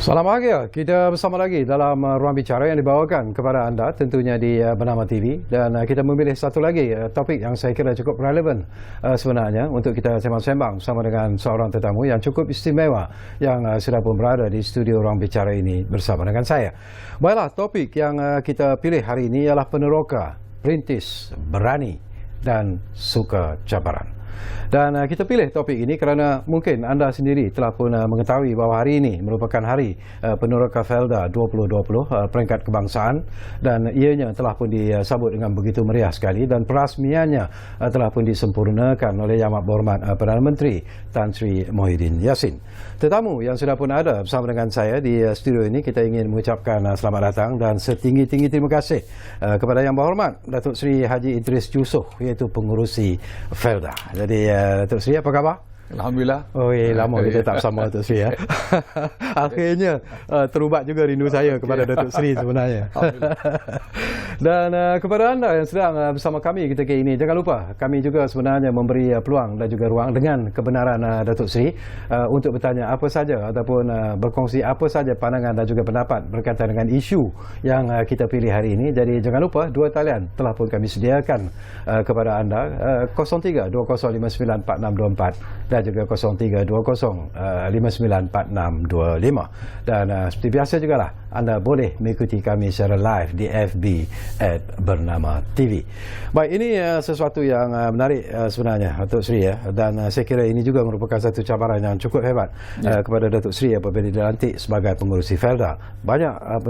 Selamat pagi, kita bersama lagi dalam ruang bicara yang dibawakan kepada anda tentunya di Bernama TV, dan kita memilih satu lagi topik yang saya kira cukup relevan sebenarnya untuk kita sembang-sembang bersama dengan seorang tetamu yang cukup istimewa yang sudah pun berada di studio ruang bicara ini bersama dengan saya. Baiklah, topik yang kita pilih hari ini ialah peneroka, perintis, berani dan suka cabaran. Dan kita pilih topik ini kerana mungkin anda sendiri telah pun mengetahui bahawa hari ini merupakan hari Peneroka Felda 2020 peringkat kebangsaan, dan ianya telah pun disambut dengan begitu meriah sekali, dan perasmiannya telah pun disempurnakan oleh Yang Amat Berhormat Perdana Menteri Tan Sri Muhyiddin Yassin. Tetamu yang sudah pun ada bersama dengan saya di studio ini, kita ingin mengucapkan selamat datang dan setinggi-tinggi terima kasih kepada Yang Berhormat Datuk Seri Haji Idris Yusof, iaitu pengurusi Felda. Jadi Datuk Seri, apa khabar? Alhamdulillah. Oh, lama kita tak bersama Datuk Seri ya. Akhirnya terubat juga rindu saya kepada Datuk Seri sebenarnya. Dan kepada anda yang sedang bersama kami ketika ini, jangan lupa kami juga sebenarnya memberi peluang dan juga ruang dengan kebenaran Datuk Seri untuk bertanya apa saja ataupun berkongsi apa saja pandangan dan juga pendapat berkaitan dengan isu yang kita pilih hari ini. Jadi jangan lupa, dua talian telah pun kami sediakan kepada anda, 03 2059 4624 dan juga 0320594625. Dan seperti biasa juga lah, anda boleh mengikuti kami secara live di FB @Bernama TV. Baik, ini sesuatu yang menarik sebenarnya Datuk Seri ya, dan saya kira ini juga merupakan satu cabaran yang cukup hebat kepada Datuk Seri apabila dilantik sebagai pengurusi Felda. Banyak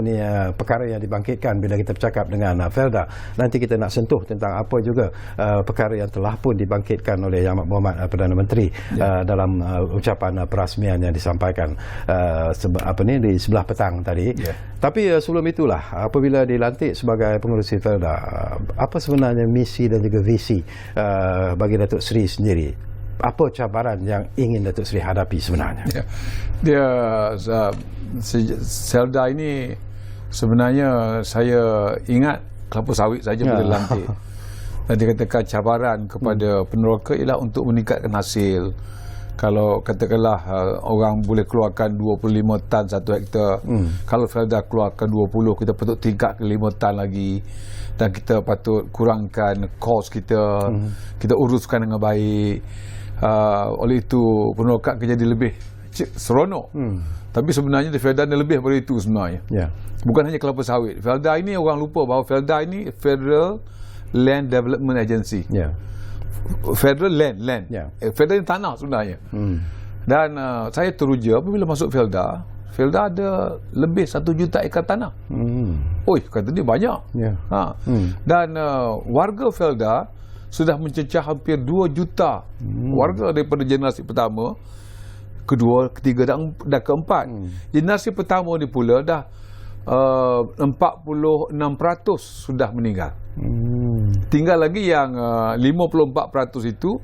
perkara yang dibangkitkan bila kita bercakap dengan Felda. Nanti kita nak sentuh tentang apa juga perkara yang telah pun dibangkitkan oleh Yang Amat Berhormat Perdana Menteri dalam ucapan perasmian yang disampaikan di sebelah petang tadi. Tapi sebelum itulah, apabila dilantik sebagai pengurusi Felda, apa sebenarnya misi dan juga visi bagi Datuk Seri sendiri? Apa cabaran yang ingin Datuk Seri hadapi sebenarnya? Felda ini sebenarnya saya ingat kelapa sawit saja bila dilantik. Dan dikatakan cabaran kepada peneroka ialah untuk meningkatkan hasil. Kalau katakanlah orang boleh keluarkan 25 tan 1 hektar, kalau Felda keluarkan 20, kita patut tingkat ke 5 tan lagi, dan kita patut kurangkan kos kita, kita uruskan dengan baik. Oleh itu peneroka akan jadi lebih seronok. Tapi sebenarnya di Felda ni lebih daripada itu sebenarnya. Bukan hanya kelapa sawit. Felda ini orang lupa bahawa Felda ini Federal Land Development Agency. Federal land. Felda ini tanah sebenarnya. Dan saya teruja apabila masuk Felda ada lebih 1 juta ekar tanah. Oi, kata dia banyak. Dan warga Felda sudah mencecah hampir 2 juta warga daripada generasi pertama, kedua, ketiga dan keempat. Generasi pertama ni pula dah 46% sudah meninggal. Tinggal lagi yang 54% itu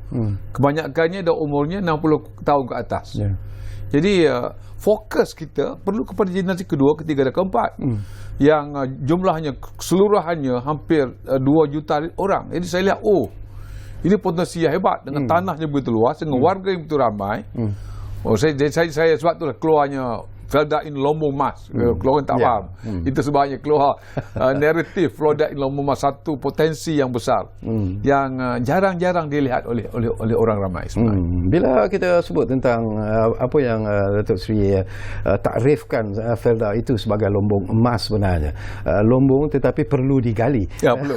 kebanyakannya dah umurnya 60 tahun ke atas. Jadi fokus kita perlu kepada generasi kedua, ketiga dan keempat yang jumlahnya keseluruhannya hampir 2 juta orang. Jadi saya lihat, ini potensi yang hebat dengan tanahnya begitu luas, dengan warga yang begitu ramai. Saya sebab itulah keluarnya Felda in Lombong Mas. Kalau orang tak faham, itu sebabnya keluar naratif Felda in Lombong Mas, satu potensi yang besar yang jarang-jarang dilihat oleh orang ramai sebenarnya. Bila kita sebut tentang apa yang Datuk Seri takrifkan Felda itu sebagai Lombong Emas sebenarnya, Lombong tetapi perlu digali. Ya, perlu.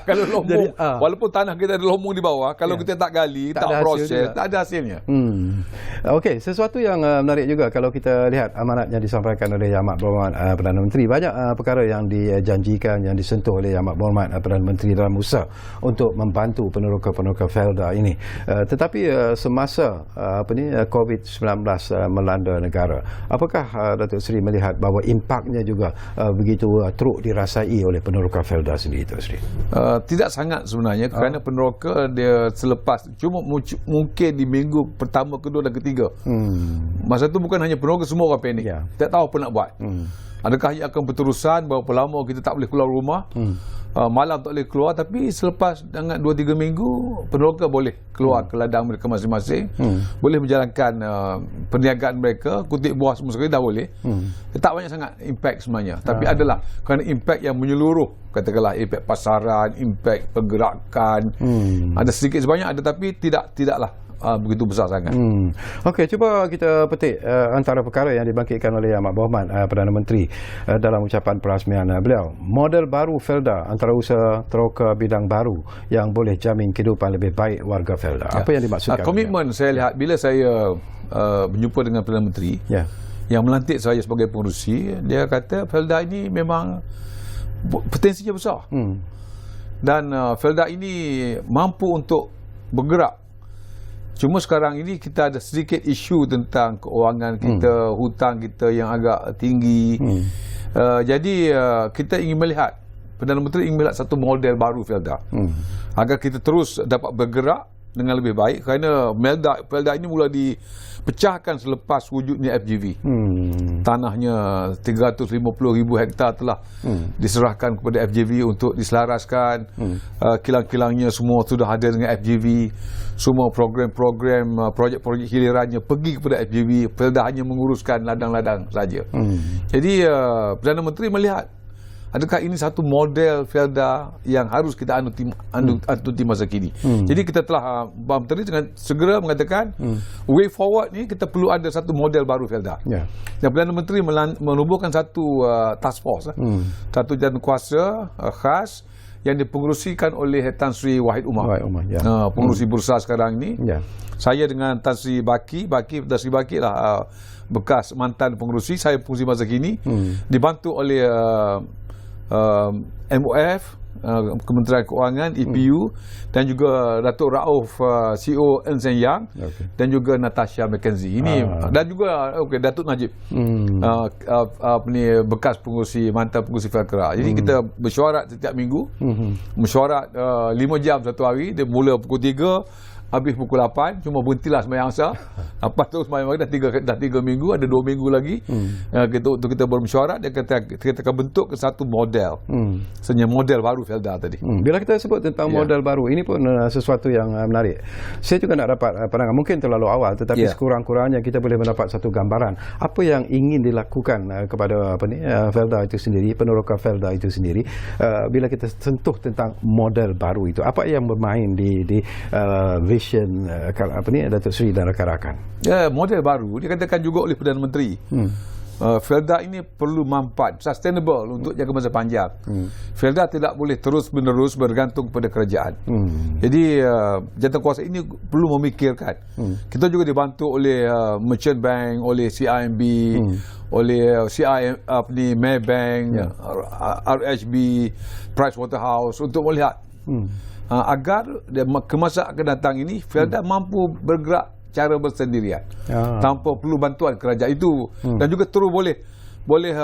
Kalau Lombong, walaupun tanah kita ada Lombong di bawah, kalau kita tak gali, tak proses, tak ada hasilnya. Okey, sesuatu yang menarik juga kalau kita lihat amanat yang disampaikan oleh Yang Amat Berhormat Perdana Menteri. Banyak perkara yang dijanjikan, yang disentuh oleh Yang Amat Berhormat Perdana Menteri dalam usaha untuk membantu peneroka-peneroka Felda ini. Tetapi semasa COVID-19 melanda negara, apakah Datuk Seri melihat bahawa impaknya juga begitu teruk dirasai oleh peneroka Felda sendiri, Datuk Seri? Tidak sangat sebenarnya, kerana peneroka dia selepas, cuma mungkin di minggu pertama, kedua dan ketiga. Masa tu bukan hanya peneroka, semua orang panik. Tak tahu apa nak buat. Adakah ia akan berterusan berapa lama kita tak boleh keluar rumah? malam tak boleh keluar, tapi selepas dengan 2-3 minggu peneroka boleh keluar ke ladang mereka masing-masing, boleh menjalankan perniagaan mereka, kutip buah semua sekali dah boleh. Tak banyak sangat impact sebenarnya, tapi adalah kerana impact yang menyeluruh, katakanlah impact pasaran, impact pergerakan, ada sedikit sebanyak ada, tapi tidaklah begitu besar sangat. Okey, cuba kita petik antara perkara yang dibangkitkan oleh Ahmad Berhormat Perdana Menteri dalam ucapan perasmian beliau. Model baru Felda, antara usaha teroka bidang baru yang boleh jamin kehidupan lebih baik warga Felda. Apa yang dimaksudkan? Komitmen saya lihat bila saya berjumpa dengan Perdana Menteri yang melantik saya sebagai pengerusi, dia kata Felda ini memang potensinya besar. Dan Felda ini mampu untuk bergerak. Cuma sekarang ini kita ada sedikit isu tentang keuangan kita, hutang kita yang agak tinggi. Jadi kita ingin melihat, Perdana Menteri ingin melihat satu model baru Felda, agar kita terus dapat bergerak dengan lebih baik, kerana Felda ini mula dipecahkan selepas wujudnya FGV. Tanahnya 350,000 hektar telah diserahkan kepada FGV untuk diselaraskan. Kilang-kilangnya semua sudah ada dengan FGV. Semua program-program, projek-projek hilirannya pergi kepada FGV. Felda hanya menguruskan ladang-ladang saja. Jadi Perdana Menteri melihat, adakah ini satu model Felda yang harus kita anuti masa kini. Jadi kita telah Menteri dengan segera mengatakan way forward ni kita perlu ada satu model baru Felda. Dan Perdana Menteri menubuhkan satu task force, satu jadukuasa khas yang dipengerusikan oleh Tan Sri Wahid Umar, pengerusi bursa sekarang ni. Saya dengan Tan Sri Baki lah bekas mantan pengerusi, saya pengerusi masa kini, dibantu oleh MOF, Kementerian Keuangan, EPU, dan juga Datuk Rauf, CEO Ernst & Young, dan juga Natasha McKenzie ini, dan juga Datuk Najib, bekas pengurusi, mantan pengurusi Felkera. Jadi kita mesyuarat setiap minggu, mesyuarat 5 jam satu hari. Dia mula pukul 3, habis pukul 8, cuma berhentilah sembahyang asar. Lepas tu sembahyang maghrib dah 3 minggu, ada 2 minggu lagi untuk kita bermesyuarat. Dia kita akan bentuk ke satu model, sebenarnya model baru Felda tadi. Bila kita sebut tentang model baru, ini pun sesuatu yang menarik. Saya juga nak dapat pandangan, mungkin terlalu awal, tetapi sekurang-kurangnya kita boleh mendapat satu gambaran apa yang ingin dilakukan kepada Felda itu sendiri, peneroka Felda itu sendiri. Bila kita sentuh tentang model baru itu, apa yang bermain di vision Datuk Seri dan rakan-rakan? Model baru dikatakan juga oleh Perdana Menteri. Felda ini perlu manfaat sustainable untuk jangka masa panjang. Felda tidak boleh terus-menerus bergantung kepada kerajaan. Jadi jawatankuasa ini perlu memikirkan. Kita juga dibantu oleh Merchant Bank, oleh CIMB, oleh Maybank, RHB, Pricewaterhouse, untuk melihat agar ke masa akan datang ini Felda mampu bergerak cara bersendirian tanpa perlu bantuan kerajaan itu, dan juga terus boleh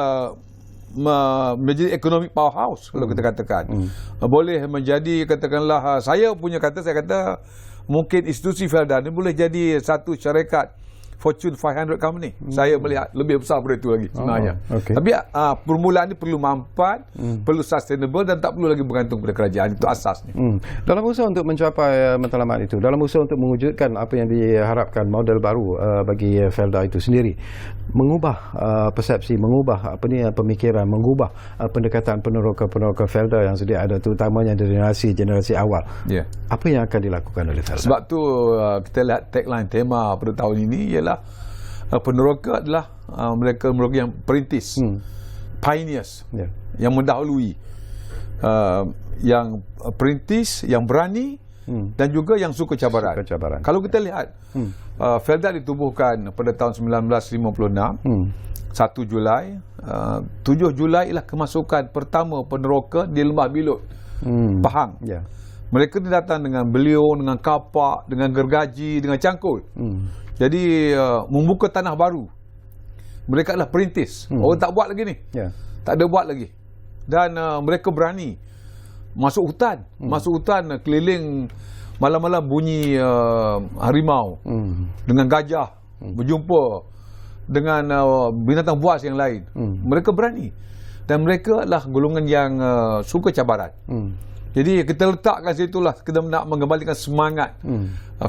menjadi economic powerhouse kalau kita katakan. Boleh menjadi, katakanlah, saya kata mungkin institusi Felda ni boleh jadi satu syarikat Fortune 500 company. Saya melihat lebih besar daripada itu lagi sebenarnya. Tapi permulaan ini perlu manfaat, perlu sustainable, dan tak perlu lagi bergantung pada kerajaan. Itu asasnya. Dalam usaha untuk mencapai matlamat itu, dalam usaha untuk mewujudkan apa yang diharapkan, model baru bagi Felda itu sendiri, mengubah persepsi, mengubah pemikiran, mengubah pendekatan peneroka Felda yang sedia ada, terutamanya generasi awal. Apa yang akan dilakukan oleh Felda? Sebab tu kita lihat tagline tema pada tahun ini ialah peneroka adalah mereka yang perintis, pioneers, yang mendahului, yang perintis, yang berani, dan juga yang suka cabaran. Kalau kita lihat, Felda ditubuhkan pada tahun 1956, 1 Julai, 7 Julai ialah kemasukan pertama peneroka di Lembah Bilot, Pahang. Mereka datang dengan beliau, dengan kapak, dengan gergaji, dengan cangkul. Jadi membuka tanah baru. Mereka adalah perintis. Orang tak buat lagi ni. Tak ada buat lagi. Dan mereka berani masuk hutan. Masuk hutan, keliling, malam-malam bunyi harimau, dengan gajah, berjumpa dengan binatang buas yang lain. Mereka berani. dan mereka adalah golongan yang suka cabaran. Jadi kita letakkan situlah kita nak mengembalikan semangat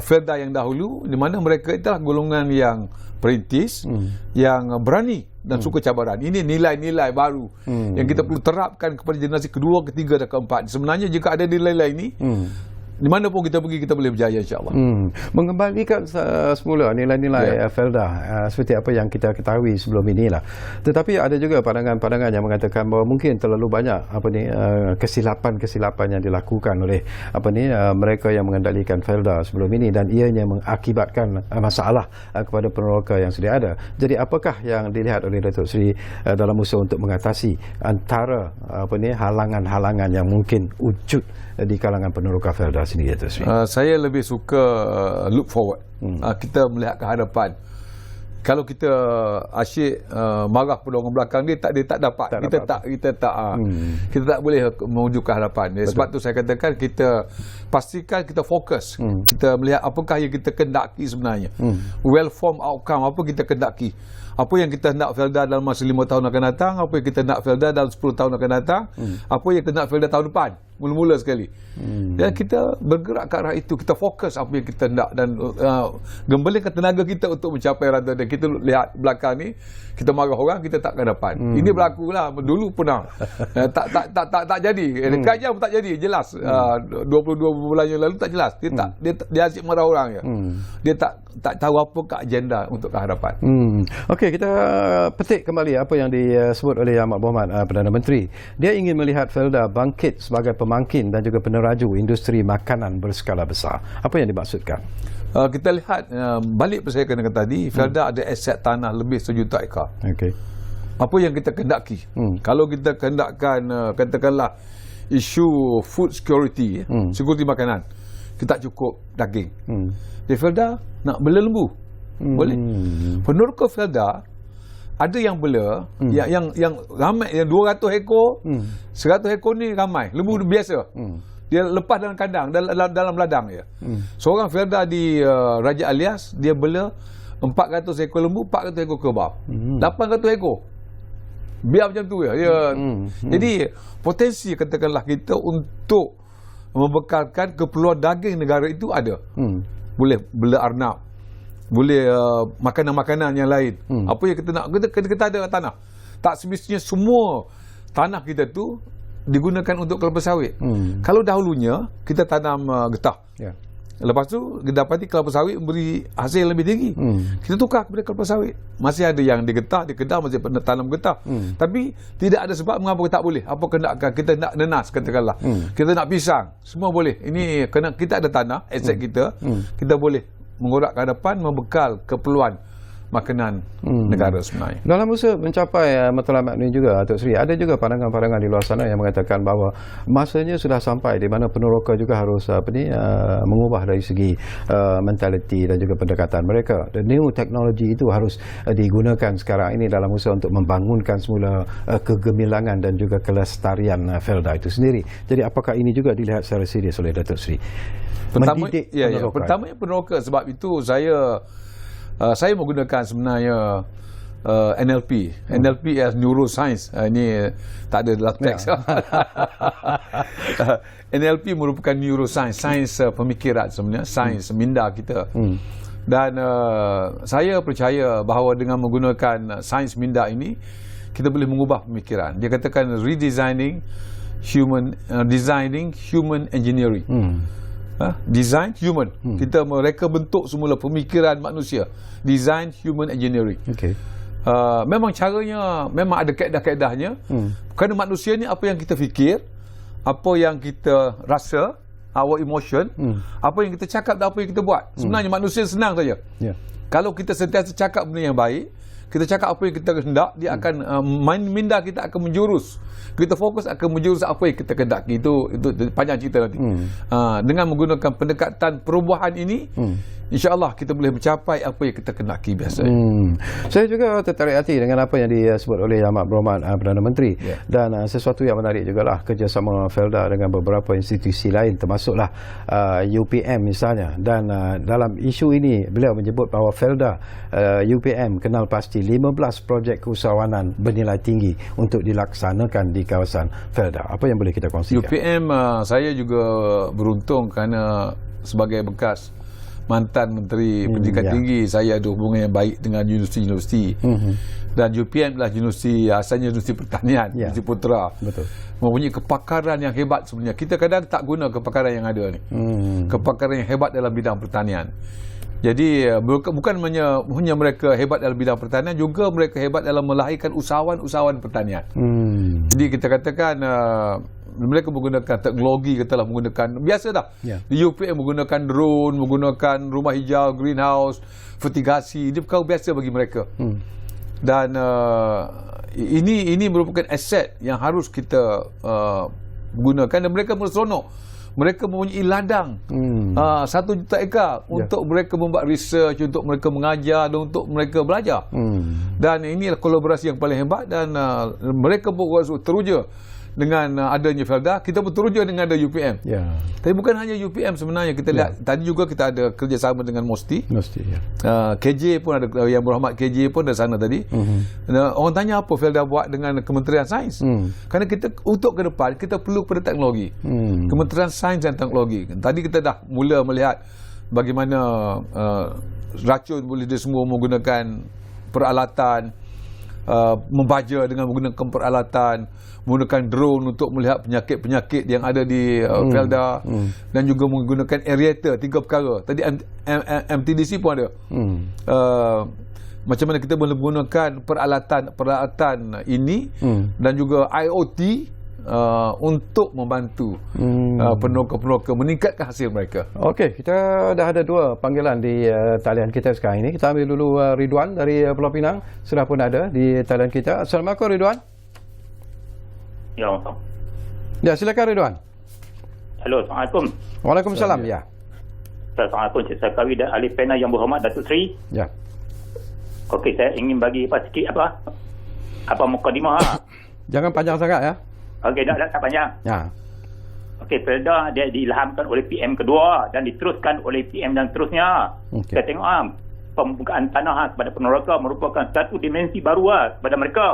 Felda yang dahulu, di mana mereka itulah golongan yang perintis, yang berani dan suka cabaran. Ini nilai-nilai baru yang kita perlu terapkan kepada generasi kedua, ketiga dan keempat. Sebenarnya jika ada nilai-nilai ini, di mana pun kita pergi kita boleh berjaya, insya-Allah. Mengembalikan semula nilai-nilai Felda seperti apa yang kita ketahui sebelum inilah. Tetapi ada juga pandangan-pandangan yang mengatakan bahawa mungkin terlalu banyak kesilapan-kesilapan yang dilakukan oleh mereka yang mengendalikan Felda sebelum ini, dan ianya mengakibatkan masalah kepada peneroka yang sedia ada. Jadi apakah yang dilihat oleh Datuk Seri dalam usaha untuk mengatasi antara halangan-halangan yang mungkin wujud di kalangan peneroka Felda sendiri, Datuk Seri? Saya lebih suka look forward. Kita melihat ke hadapan. Kalau kita asyik marah pada orang belakang dia tak dapat. Kita tak boleh menuju ke hadapan. Sebab tu saya katakan kita pastikan kita fokus. Kita melihat apakah yang kita kendaki sebenarnya. Well formed outcome apa kita kendaki. Apa yang kita nak Felda dalam masa 5 tahun akan datang, apa yang kita nak Felda dalam 10 tahun akan datang, apa yang kita nak Felda tahun depan, mula-mula sekali. Dan kita bergerak ke arah itu, kita fokus apa yang kita nak dan gembalikan tenaga kita untuk mencapai rata. Dan kita lihat belakang ni, kita marah orang, kita tak akan dapat. Ini berlakulah dulu pernah. tak jadi. Dekat jam tak jadi, jelas. 22 bulan yang lalu tak jelas. Dia asyik marah orang je. Dia tak tahu apakah agenda untuk ke hadapan. Okey, kita petik kembali apa yang disebut oleh Ahmad Berhormat Perdana Menteri. Dia ingin melihat Felda bangkit sebagai pemangkin dan juga peneraju industri makanan berskala besar. Apa yang dimaksudkan? Kita lihat balik saya katakan tadi, Felda ada aset tanah lebih 1 juta ekar. Okey. Apa yang kita kendaki? Kalau kita kendakkan katakanlah isu food security, security makanan, kita cukup daging. Di Felda nak bela lembu. Boleh. Peneroka Felda ada yang bela yang ramai, yang 200 ekor, 100 ekor ni ramai. Lembu biasa. Dia lepas dalam kandang, dalam ladang dia. Seorang Felda di Raja Alias, dia bela 400 ekor lembu, 400 ekor kerbau. 800 ekor. Biar macam tu ya. Jadi potensi katakanlah kita untuk membekalkan keperluan daging negara itu ada. Boleh bela arnab, boleh makanan-makanan yang lain. Apa yang kita nak, kita ada tanah. Tak semestinya semua tanah kita tu digunakan untuk kelapa sawit. Kalau dahulunya kita tanam getah, lepas tu kita dapati kelapa sawit memberi hasil lebih tinggi, kita tukar kepada kelapa sawit. Masih ada yang di getah, di Kedah masih tanam getah, tapi tidak ada sebab mengapa tak boleh. Apa kenakan kita nak nenas katakanlah, kita nak pisang, semua boleh. Ini kena kita ada tanah, aset kita boleh mengorak ke hadapan, membekal keperluan makanan negara sebenarnya. Dalam usaha mencapai matlamat ini juga, Datuk Seri, ada juga pandangan-pandangan di luar sana yang mengatakan bahawa masanya sudah sampai di mana peneroka juga harus mengubah dari segi mentaliti dan juga pendekatan mereka. The new technology itu harus digunakan sekarang ini dalam usaha untuk membangunkan semula kegemilangan dan juga kelestarian Felda itu sendiri. Jadi apakah ini juga dilihat secara serius oleh Datuk Seri? Pertamanya peneroka. Sebab itu saya menggunakan sebenarnya NLP. NLP as neuroscience. Ini tak ada dalam teks. NLP merupakan neuroscience, sains pemikiran sebenarnya, sains minda kita. Dan saya percaya bahawa dengan menggunakan sains minda ini, kita boleh mengubah pemikiran. Dia katakan designing human engineering. Design human. Kita mereka bentuk semula pemikiran manusia. Design human engineering. Memang caranya memang ada kaedah-kaedahnya. Kerana manusia ni apa yang kita fikir, apa yang kita rasa, our emotion, apa yang kita cakap dan apa yang kita buat. Sebenarnya manusia senang saja. Kalau kita sentiasa cakap benda yang baik, kita cakap apa yang kita hendak, dia akan minda kita akan menjurus Kita fokus akan menjurus apa yang kita kendaki. Itu panjang cerita nanti. Dengan menggunakan pendekatan perubahan ini, insya-Allah kita boleh mencapai apa yang kita kendaki biasa. Saya juga tertarik hati dengan apa yang disebut oleh Ahmad Berhormat Perdana Menteri, dan sesuatu yang menarik jugalah kerjasama Felda dengan beberapa institusi lain, termasuklah UPM misalnya. Dan dalam isu ini beliau menyebut bahawa Felda UPM kenal pasti 15 projek keusahawanan bernilai tinggi untuk dilaksanakan di kawasan Felda. Apa yang boleh kita kongsikan? UPM saya juga beruntung kerana sebagai bekas mantan Menteri Pendidikan Tinggi, saya ada hubungan yang baik dengan universiti-universiti. Dan UPM adalah universiti, asalnya universiti pertanian, Universiti Putra. Betul. Mempunyai kepakaran yang hebat sebenarnya. Kita kadang tak guna kepakaran yang ada ni. Kepakaran yang hebat dalam bidang pertanian. Jadi bukan hanya mereka hebat dalam bidang pertanian, juga mereka hebat dalam melahirkan usahawan-usahawan pertanian. Jadi kita katakan mereka menggunakan teknologi, katalah menggunakan biasa dah. Di UPM menggunakan drone, menggunakan rumah hijau, greenhouse, fertigasi, dia perkara biasa bagi mereka. Dan ini merupakan aset yang harus kita gunakan, dan mereka berseronok. Mereka mempunyai ladang 1 juta ekar untuk mereka membuat research, untuk mereka mengajar dan untuk mereka belajar. Dan inilah kolaborasi yang paling hebat, dan mereka teruja dengan adanya Felda, kita pun teruja dengan ada UPM. Tapi bukan hanya UPM sebenarnya, kita lihat tadi juga kita ada kerjasama dengan MOSTI. KJ pun ada, yang berhormat KJ pun ada sana tadi. Orang tanya apa Felda buat dengan Kementerian Sains. Kerana kita untuk ke depan kita perlu pada teknologi. Kementerian Sains dan Teknologi. Tadi kita dah mula melihat bagaimana racun boleh dia semua menggunakan peralatan, membaja dengan menggunakan peralatan, menggunakan drone untuk melihat penyakit-penyakit yang ada di Felda, dan juga menggunakan aerator. 3 perkara tadi MTDC pun ada. Macam mana kita boleh menggunakan peralatan ini dan juga IoT untuk membantu peneroka-peneroka meningkatkan hasil mereka. Okey, kita dah ada 2 panggilan di talian kita sekarang ini. Kita ambil dulu Ridwan dari Pulau Pinang, sudah pun ada di talian kita. Assalamualaikum Ridwan. Ya, silakan Ridwan. Halo, Assalamualaikum. Waalaikumsalam. Ya. Assalamualaikum Cik Sarkawi dan Ahli Panel yang berhormat Datuk Seri. Ya. Okey, saya ingin bagi sikit mukadimah. Jangan panjang sangat ya. Okey, tak panjang. Ya. Okey, Felda dia diilhamkan oleh PM kedua dan diteruskan oleh PM dan seterusnya. Kita tengok pembukaan tanah kepada peneroka merupakan satu dimensi baru kepada mereka.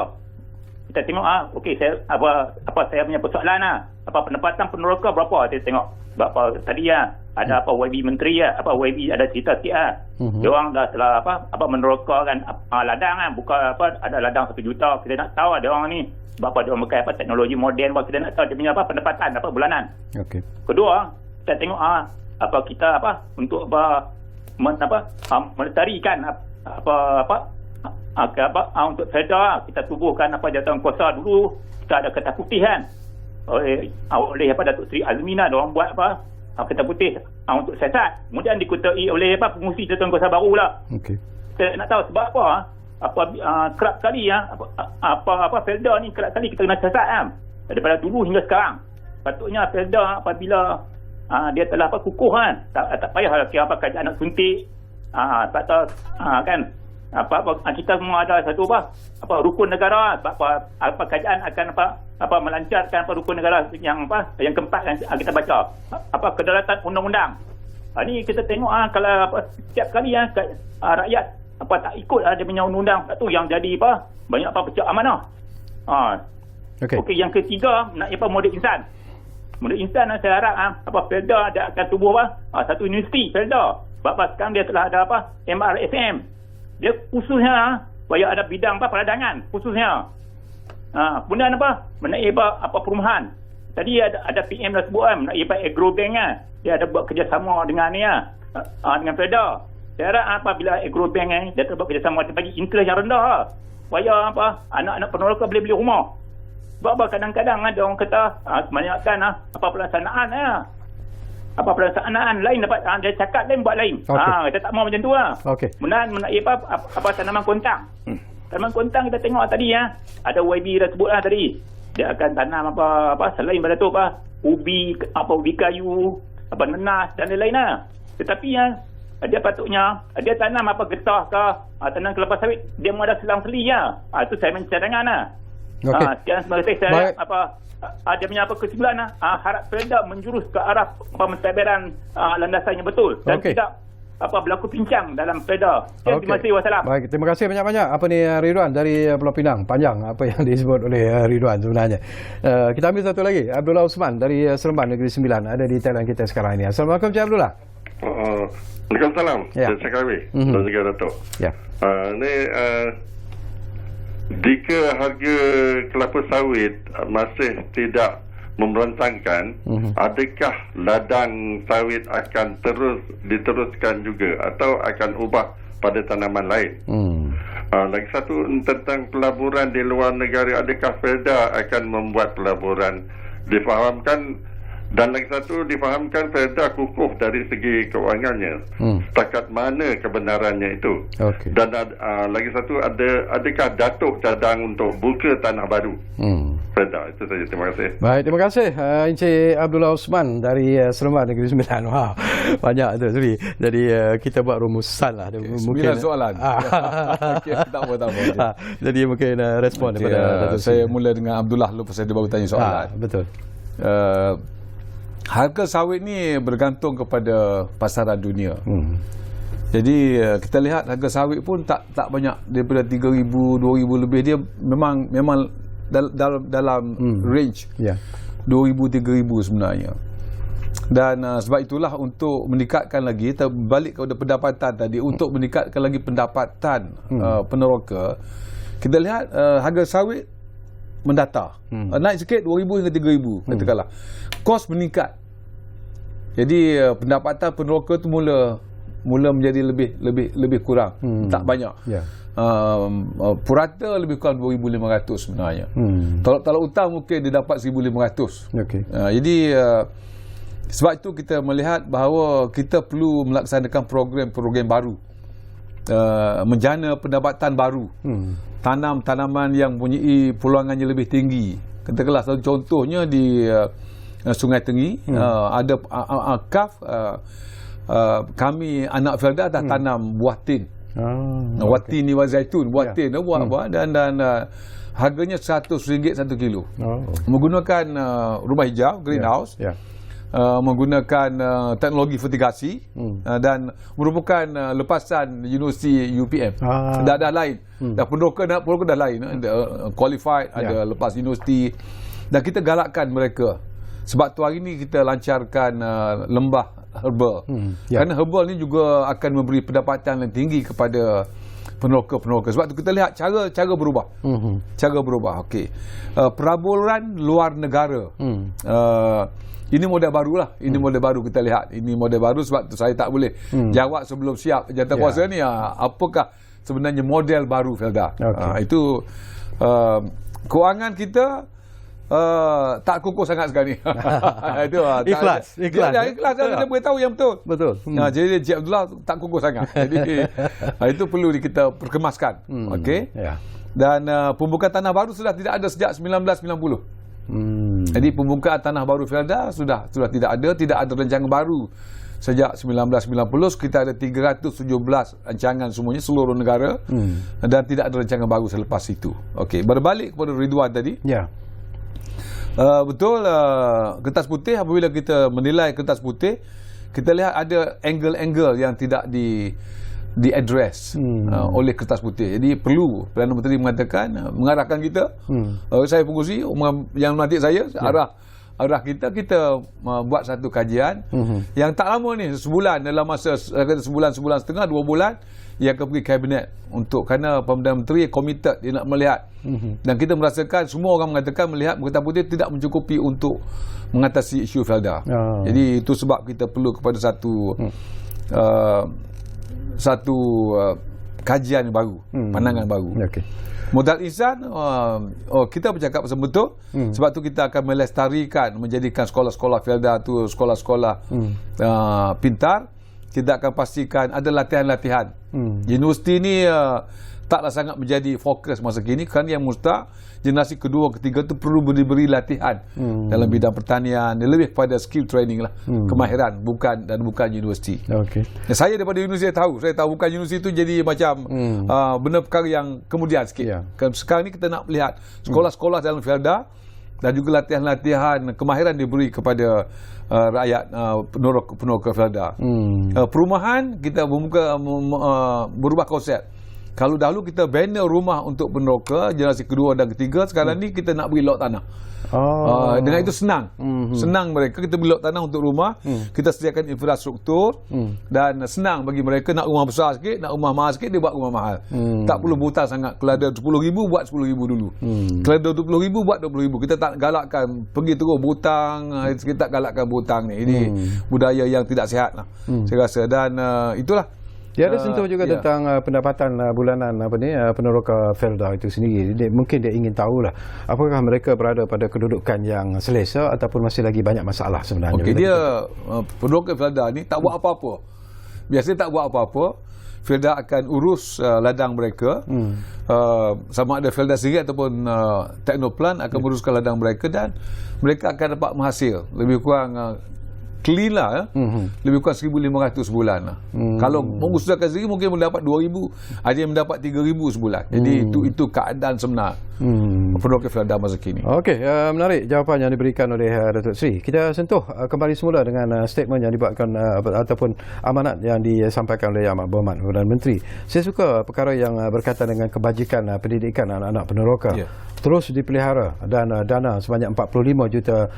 Kita tengok okey, saya saya punya persoalan apa pendapatan peneroka berapa, saya tengok berapa tadi ada YB menteri YB ada cerita sikit dia orang dah telah menerokakan ladang buka ada ladang 1 juta. Kita nak tahu dia orang ni berapa dia orang pakai teknologi moden, kita nak tahu dia punya pendapatan bulanan. Okey. Kedua, kita tengok kita untuk melestarikan untuk Felda, kita tubuhkan jawatan kuasa dulu. Kita ada kertas putih oleh Datuk Seri Azmina, dia orang buat kertas putih untuk siasat. Kemudian dikutai oleh pengurusi jawatan kuasa baru lah. Kita nak tahu sebab kerap kali Felda ni kerap kali kita kena siasat daripada dulu hingga sekarang. Patutnya Felda apabila dia telah kukuh tak payah kira kerajaan nak suntik tak tahu kan kita semua ada satu rukun negara, kerajaan akan melancarkan rukun negara yang keempat yang kita baca kedaulatan undang-undang. Ni kita tengok kalau setiap kali rakyat tak ikut dia punya undang-undang tu yang jadi banyak pecah amanah. Okey, yang ketiga nak model insan. Model insan saya harap Felda dia akan tubuh satu universiti Felda. Sebab sekarang dia telah ada MRSM. Dia khususnya supaya ada bidang peradangan khususnya. Kemudian menaik perumahan. Tadi ada PM dah sebut menaik agrobank dia ada buat kerjasama dengan dengan Felda. Saya harap apabila agrobank dia buat kerjasama, dia bagi interest yang rendah supaya anak-anak peneroka boleh beli rumah. Sebab kadang-kadang ada orang kata kebanyakan pelaksanaan pelaksanaan lain dapat dia cakap lain buat lain. Kita tak mau macam tu Kemudian menaik tanaman kontang. Tanaman kontang kita tengok tadi ada YB dah sebut tadi. dia akan tanam apa selain pada tu ubi kayu, nenas dan lain-lain lah. Tetapi dia patutnya dia tanam getah ke, tanam kelapa sawit, dia mau ada selang-seli lah. Itu saya mencadangan lah. Okey. Sekian sebagai saya dia punya kesimpulan harap Perda menjurus ke arah pentadbiran landasan yang betul dan Okey. tidak berlaku pincang dalam Perda. Terima kasih, wassalam. Baik, terima kasih banyak-banyak. Apa ni Ridwan dari Pulau Pinang. Panjang apa yang disebut oleh Ridwan sebenarnya. Kita ambil satu lagi. Abdullah Osman dari Seremban Negeri Sembilan ada di talian kita sekarang ini. Assalamualaikum Cik Abdullah. Waalaikumsalam. Ya. Saya Karawi dan juga Datuk. Ya. Jika harga kelapa sawit masih tidak memberontangkan, adakah ladang sawit akan terus diteruskan juga atau akan ubah pada tanaman lain? Lagi satu tentang pelaburan di luar negara, adakah Perda akan membuat pelaburan? Difahamkan. Dan lagi satu, difahamkan Perda kukuh dari segi kewangannya. Setakat mana kebenarannya itu? Okey. Dan lagi satu, adakah Datuk cadang untuk buka tanah baru? Perda, itu saja. Terima kasih. Baik, terima kasih Encik Abdullah Osman dari Seremban Negeri Sembilan. Wah, banyak tu. Jadi kita buat rumusan lah. Sembilan soalan. Okay, tak apa. Jadi mungkin respon daripada Datuk saya mula dengan Abdullah dulu pasal dia baru tanya soalan. Betul. Harga sawit ni bergantung kepada pasaran dunia. Jadi kita lihat harga sawit pun tak banyak daripada 3,000, 2,000 lebih. Dia memang dalam range 2,000, 3,000 sebenarnya. Dan sebab itulah untuk meningkatkan lagi, kita balik kepada pendapatan tadi, untuk meningkatkan lagi pendapatan peneroka, kita lihat harga sawit mendata. Naik sikit 2,000 hingga 3,000 katakanlah. Kos meningkat. Jadi pendapatan peneroka tu mula menjadi lebih kurang, tak banyak. Purata lebih kurang 2,500 sebenarnya. Tolak utang mungkin dia dapat 1,500. Jadi sebab itu kita melihat bahawa kita perlu melaksanakan program-program baru, menjana pendapatan baru, tanam tanaman yang mempunyai peluangannya lebih tinggi. Katakanlah contohnya di Sungai Tengi, ada kaf, kami anak Felda dah tanam buah tin. Buah tin ni buah zaitun, buah tin, buah dan harganya RM100 1 kilo. Menggunakan rumah hijau, greenhouse, menggunakan teknologi fertigasi, dan merupakan lepasan Universiti UPM. Dah lain. Dah peneroka dah lain. Qualified, ada lepas universiti. Dan kita galakkan mereka. Sebab tu hari ni kita lancarkan lembah herbal. Kerana herbal ni juga akan memberi pendapatan yang tinggi kepada peneroka-peneroka. Sebab tu kita lihat cara berubah. Cara berubah. Okey. Pelaburan luar negara. Ini model baru lah. Ini model baru kita lihat. Ini model baru, sebab tu saya tak boleh jawab sebelum siap jawatankuasa ni. Apakah sebenarnya model baru Felda? Itu kewangan kita tak kukuh sangat sekarang ni. Itu Ikhlas. Ikhlas kita beritahu yang betul. Jadi Cik Abdullah tak kukuh sangat. Jadi itu perlu kita perkemaskan. Okey. Dan pembukaan tanah baru sudah tidak ada sejak 1990. Jadi pembukaan tanah baru Felda sudah tidak ada rancangan baru sejak 1990. Kita ada 317 rancangan semuanya seluruh negara, dan tidak ada rancangan baru selepas itu. Okey, berbalik kepada Ridwan tadi. Betul, kertas putih, apabila kita menilai kertas putih, kita lihat ada angle-angle yang tidak di-address oleh kertas putih. Jadi perlu Perdana Menteri mengatakan, mengarahkan kita, saya pengurusi yang melantik saya, arah kita buat satu kajian yang tak lama ni, sebulan, dalam masa sebulan setengah, 2 bulan, ia akan pergi kabinet kerana Perdana Menteri committed, dia nak melihat. Dan kita merasakan semua orang mengatakan melihat kertas putih tidak mencukupi untuk mengatasi isu Felda. Jadi itu sebab kita perlu kepada satu kajian baru, pandangan baru. Modal insan, kita bercakap pasal betul. Sebab tu kita akan melestarikan, menjadikan sekolah-sekolah Felda tu sekolah-sekolah pintar. Kita akan pastikan ada latihan-latihan. Universiti ni taklah sangat menjadi fokus masa kini, kerana yang mustahak generasi kedua, ketiga tu perlu diberi latihan dalam bidang pertanian, lebih kepada skill training lah, kemahiran, bukan universiti. Okey. Saya daripada universiti saya tahu bukan universiti tu jadi macam benda perkara yang kemudian sikit. Sekarang ni kita nak melihat sekolah-sekolah dalam Felda dan juga latihan-latihan kemahiran diberi kepada rakyat peneroka Felda. Perumahan kita berubah konsep. Kalau dahulu kita bina rumah untuk peneroka generasi kedua dan ketiga, sekarang ni kita nak beri lot tanah. Dengan itu senang. Senang mereka, kita beri lot tanah untuk rumah, kita sediakan infrastruktur dan senang bagi mereka. Nak rumah besar sikit, nak rumah mahal sikit, dia buat rumah mahal. Tak perlu buta sangat. Kalau ada 10,000 buat 10,000 dulu. Kalau ada 20,000 buat 20,000. Kita tak galakkan pergi terus butang, kita tak galakkan butang ni. Ini budaya yang tidak sihat lah, saya rasa. Dan itulah. Dia ada sentuh juga tentang pendapatan bulanan peneroka Felda itu sendiri. Mungkin dia ingin tahulah apakah mereka berada pada kedudukan yang selesa ataupun masih lagi banyak masalah sebenarnya. Okey, dia peneroka Felda ni tak buat apa-apa. Biasanya tak buat apa-apa. Felda akan urus ladang mereka. Sama ada Felda sendiri ataupun Teknoplan akan uruskan ladang mereka, dan mereka akan dapat menghasil lebih kurang clean lah, lebih kurang 1,500 sebulan lah. Kalau mengusahakan sendiri mungkin mendapat 2,000, ada yang mendapat 3,000 sebulan. Jadi itu keadaan sebenar peneroka Felda masa kini. Okey, menarik jawapan yang diberikan oleh Datuk Seri. Kita sentuh kembali semula dengan statement yang dibuatkan ataupun amanat yang disampaikan oleh Yang Berhormat Perdana Menteri. Saya suka perkara yang berkaitan dengan kebajikan pendidikan anak-anak peneroka. Terus dipelihara dan dana sebanyak 45 juta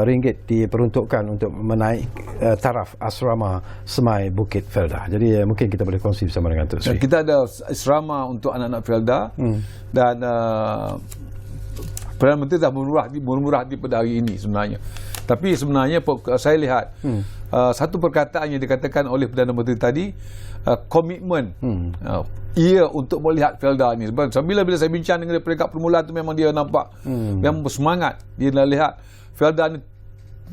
ringgit diperuntukkan untuk menaik taraf asrama Semai Bukit Felda. Jadi mungkin kita boleh kongsi bersama dengan Datuk Seri. Kita ada asrama untuk anak-anak Felda dan Perdana Menteri dah bermurah hati pada hari ini sebenarnya. Tapi sebenarnya saya lihat satu perkataan yang dikatakan oleh Perdana Menteri tadi, komitmen ia untuk melihat Felda ni. Sebab bila saya bincang dengan dia peringkat permulaan tu, memang dia nampak memang bersemangat. Dia dah lihat Felda ni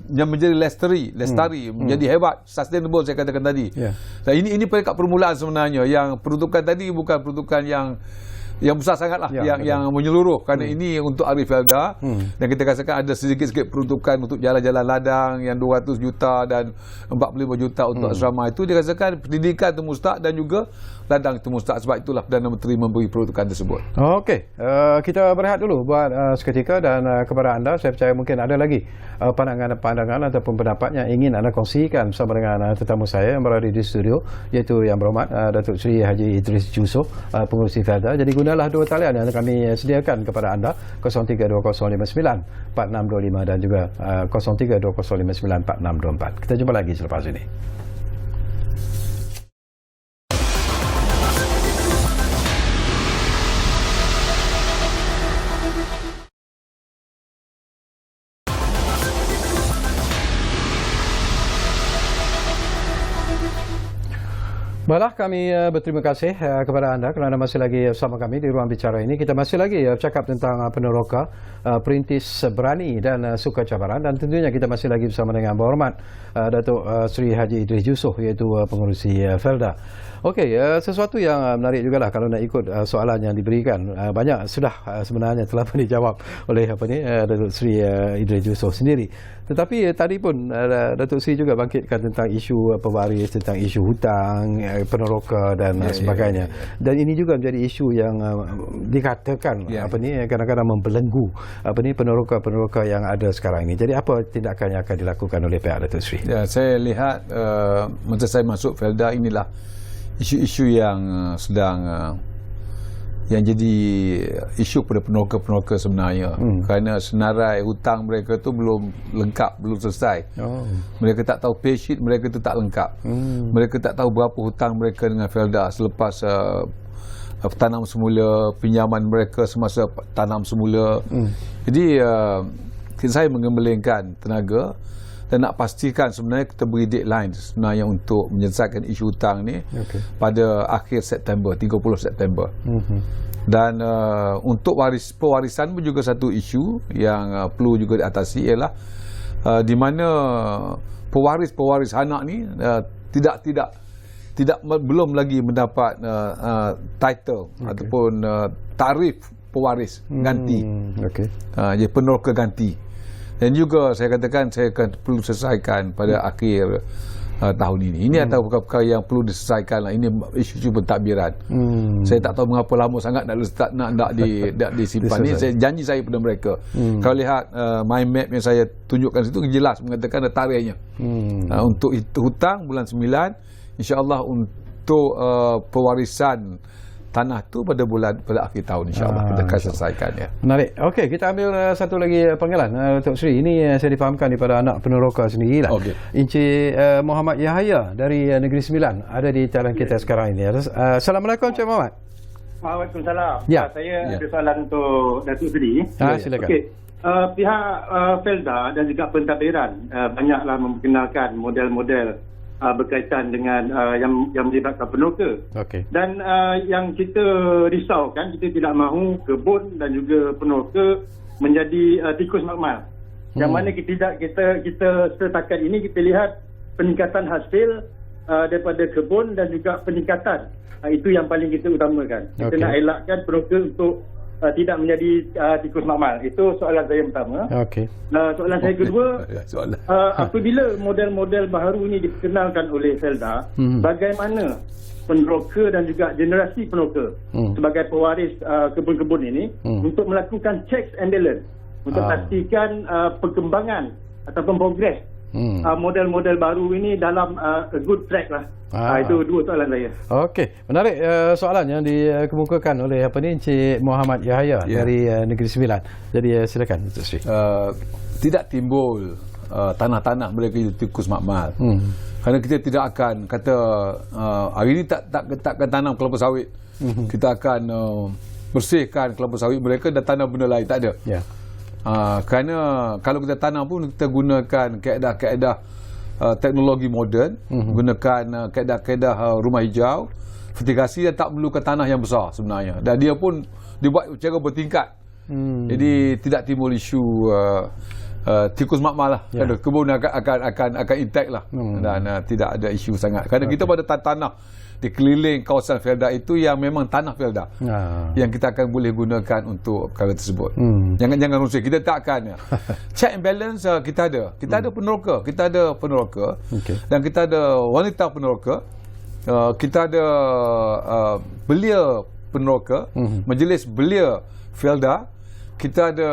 yang menjadi lestari, menjadi hebat, sustainable saya katakan tadi. Dan ini peringkat permulaan sebenarnya. Yang peruntukan tadi bukan peruntukan yang besar sangatlah, yang menyeluruh, kerana ini untuk Arif Felda. Dan kita rasakan ada sedikit-sedikit peruntukan untuk jalan-jalan ladang yang 200 juta dan 45 juta untuk asrama itu. Dirasakan pendidikan itu mustahak dan juga ladang itu mustahak. Sebab itulah Perdana Menteri memberi peruntukan tersebut. Okey, kita berehat dulu buat seketika, dan kepada anda saya percaya mungkin ada lagi pandangan ataupun pendapat yang ingin anda kongsikan bersama dengan tetamu saya yang berada di studio, iaitu Yang Berhormat Datuk Seri Haji Idris Yusof, pengurusi Felda. Jadi gunalah dua talian yang kami sediakan kepada anda, 0320594625 dan juga 0320594624. Kita jumpa lagi selepas ini. Baiklah, kami berterima kasih kepada anda kerana masih lagi bersama kami di ruang bicara ini. Kita masih lagi bercakap tentang peneroka, perintis berani dan suka cabaran, dan tentunya kita masih lagi bersama dengan Berhormat Datuk Seri Haji Idris Yusof, iaitu pengurusi Felda. Okey, sesuatu yang menarik jugalah kalau nak ikut soalan yang diberikan. Banyak sudah sebenarnya telah pun dijawab oleh Datuk Seri Idris Yusof sendiri. Tetapi tadi pun Datuk Seri juga bangkitkan tentang isu pewaris, tentang isu hutang, peneroka dan sebagainya. Dan ini juga menjadi isu yang dikatakan kadang-kadang membelenggu peneroka-peneroka yang ada sekarang ini. Jadi apa tindakan yang akan dilakukan oleh pihak Datuk Seri? Ya, saya lihat masa saya masuk Felda, inilah isu-isu yang sedang yang jadi isu pada peneroka-peneroka sebenarnya. Kerana senarai hutang mereka tu belum lengkap, belum selesai. Mereka tak tahu pay sheet mereka tu tak lengkap. Mereka tak tahu berapa hutang mereka dengan Felda selepas tanam semula, pinjaman mereka semasa tanam semula. Jadi saya mengembelengkan tenaga dan nak pastikan sebenarnya kita beri deadline sebenarnya untuk menyelesaikan isu hutang ni pada akhir September, 30 September. Dan untuk pewarisan pun juga satu isu yang perlu juga diatasi, ialah di mana pewaris-pewaris anak ni tidak belum lagi mendapat title ataupun tarif pewaris ganti. Jadi peneroka ganti. Dan juga saya katakan saya akan perlu selesaikan pada akhir tahun ini. Ini adalah perkara-perkara yang perlu diselesaikan lah. Ini isu-isu pentadbiran. Saya tak tahu mengapa lama sangat nak disimpan. Ini saya janji saya pada mereka. Kalau lihat mind map yang saya tunjukkan situ jelas mengatakan ada tarikhnya. Untuk hutang bulan 9, insya-Allah untuk pewarisan tanah tu pada akhir tahun insya-Allah kita akan selesaikan ya. Menarik. Okey, kita ambil satu lagi panggilan Tok Sri. Ini saya difahamkan daripada anak peneroka sendirilah. Encik Muhammad Yahaya dari Negeri Sembilan ada di talian kita sekarang ini. Assalamualaikum Encik Muhammad. Waalaikumsalam. Ya. Saya ada soalan untuk Datuk Seri. Silakan. Okey. Pihak Felda dan juga pentadbiran banyaklah memperkenalkan model-model berkaitan dengan yang melibatkan peneroka. Dan yang kita risaukan, kita tidak mahu kebun dan juga peneroka menjadi tikus makmal. Yang mana kita setakat ini kita lihat peningkatan hasil daripada kebun dan juga peningkatan. Itu yang paling kita utamakan. Kita nak elakkan peneroka untuk tidak menjadi tikus makmal. Itu soalan saya pertama. Soalan saya kedua, apabila model-model baru ini diperkenalkan oleh Felda, bagaimana peneroka dan juga generasi peneroka sebagai pewaris kebun-kebun ini untuk melakukan checks and balance untuk pastikan perkembangan ataupun progres model-model baru ini dalam a good track lah. Itu dua soalan saya. Okey, menarik soalan yang dikemukakan oleh Encik Muhammad Yahaya dari Negeri Sembilan. Jadi silakan Datuk Sri. Tidak timbul tanah-tanah mereka itu tikus makmal. Kerana kita tidak akan kata hari ini takkan tanam kelapa sawit. Kita akan bersihkan kelapa sawit mereka dan tanam benda lain, tak ada. Kerana kalau kita tanam pun kita gunakan kaedah-kaedah teknologi moden, gunakan kaedah-kaedah rumah hijau, fertigasi dan tak perlukan tanah yang besar sebenarnya. Dan dia pun dibuat secara bertingkat. Jadi tidak timbul isu tikus makmal lah. Kebun akan intact lah. Dan tidak ada isu sangat. Kerana kita pada tanah di keliling kawasan Felda itu yang memang tanah Felda yang kita akan boleh gunakan untuk perkara tersebut. Jangan rusak. Kita tak akan check and balance. Kita ada peneroka, dan kita ada wanita peneroka, kita ada belia peneroka, majlis belia Felda, kita ada